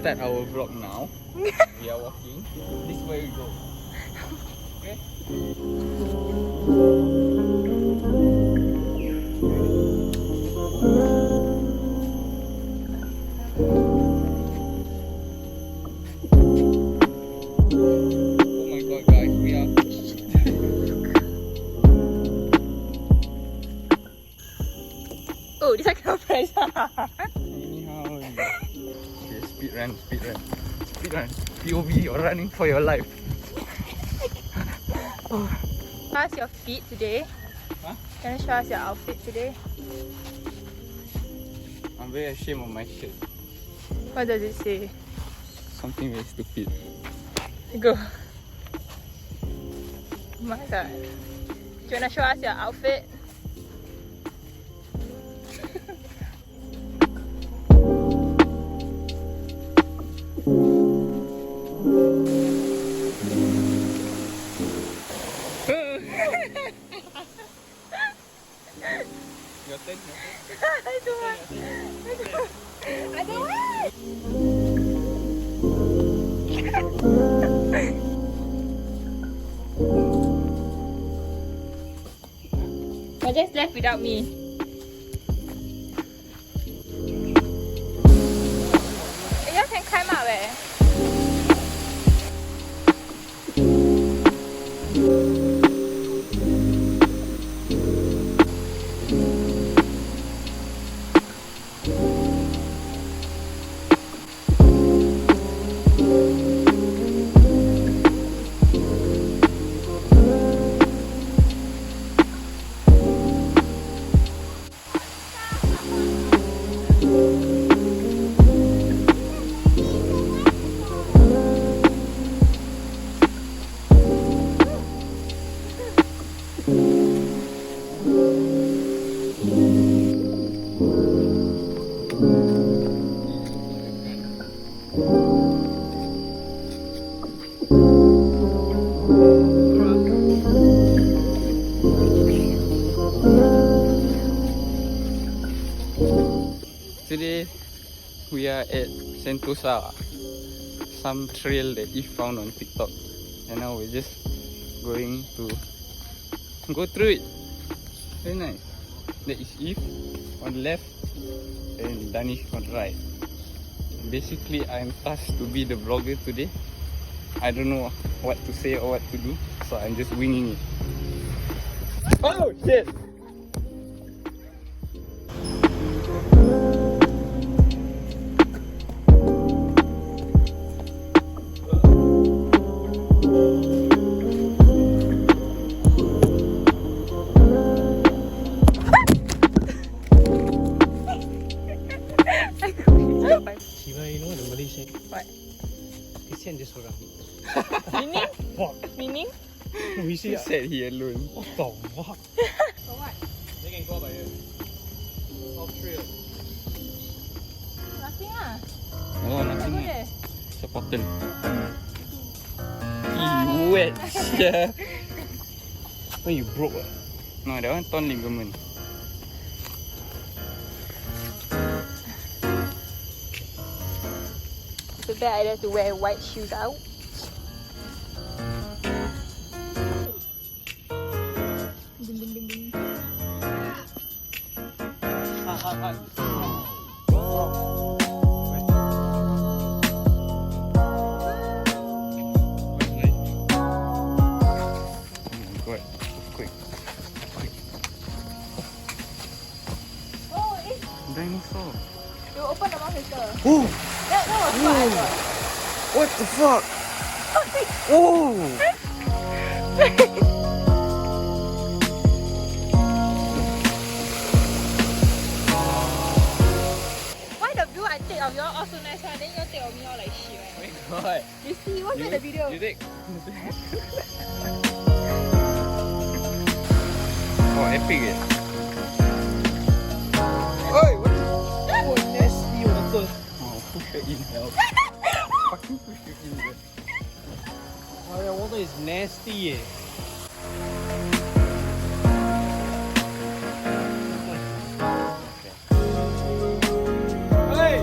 start our vlog now. We are walking. This way we go. Okay? Oh my god guys, we are... Oh, this I cannot press. Anyhow. Okay, speed run. POV, you're running for your life. How's your feet today? Huh? Can you show us your outfit today? I'm very ashamed of my shirt. What does it say? Something very stupid. Go. Oh my god. Do you wanna show us your outfit? Your turn. I don't want. I don't want. You're just left without me. You can climb up eh? Today we are at Sentosa, some trail that Eve found on TikTok, and now we're just going to go through it. Very nice. That is Eve on the left and Danish on the right. Basically, I'm tasked to be the vlogger today. I don't know what to say or what to do, so I'm just winging it. Oh shit! Shiva, you know what the Malay say? What? Kesian dia seorang. Meaning? Fuck. Meaning? No, he He say, said he alone. what the fuck? For what? They can go by here. Off trail. Nothing ah. Oh, Let's nothing. go there. It's a bottle. Wet. Yeah. When you broke what? No, that one torn ligament. It's a bad idea to wear white shoes out. Ding, ding, ding, ding. Oh, it's Dinosaur. you open the mouth later. Oh, That was what I thought. what the fuck? Oh. Why the view I take of y'all all so nice one, then y'all take of me all like shit one? What? You see, what's that the video? You take. Oh, epic eh. Oi, what? Oh, nasty water. Oh, push her in hell. Fucking push you in there. Oh, that water is nasty eh. Hey!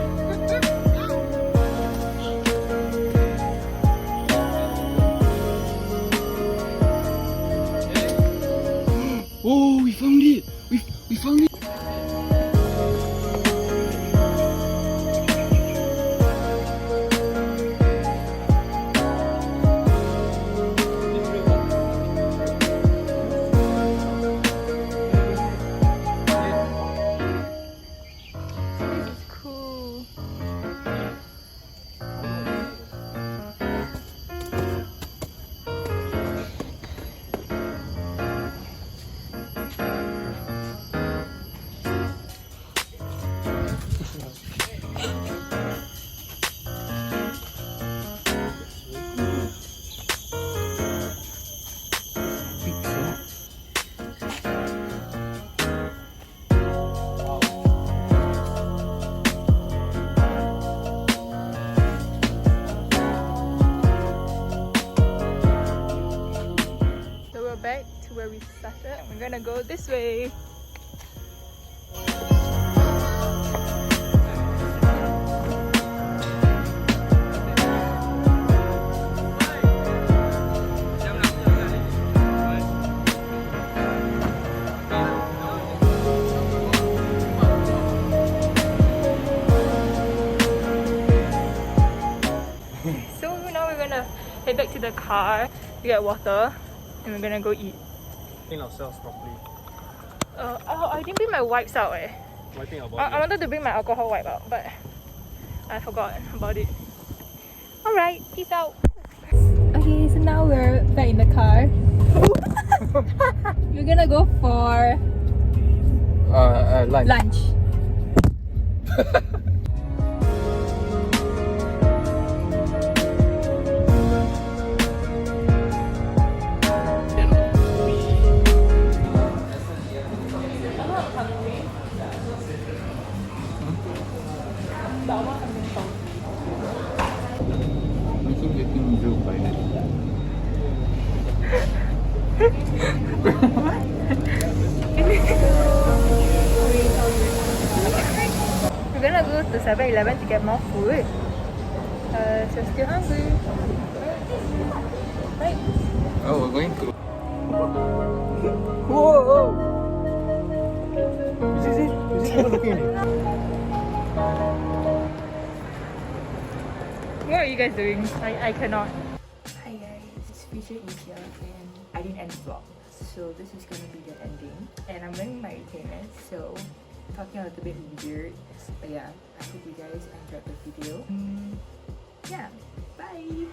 go this way. So now we're gonna head back to the car to get water and we're gonna go eat. Clean ourselves properly. I didn't bring my wipes out eh. Wiping our body. I wanted to bring my alcohol wipe out, but I forgot about it. Alright, peace out. Okay, so now we're back in the car. We're gonna go for Lunch. lunch. I'm also getting drunk by then. We're gonna go to 7-Eleven to get more food. So still hungry. Right? Oh, we're going to. Whoa! You see? People looking at you. What are you guys doing? I cannot. Hi guys, it's Future Asia and I didn't end the vlog, so this is gonna be the ending. And I'm wearing my retainers, so talking a little bit weird. But yeah, I hope you guys enjoyed the video. Yeah, bye!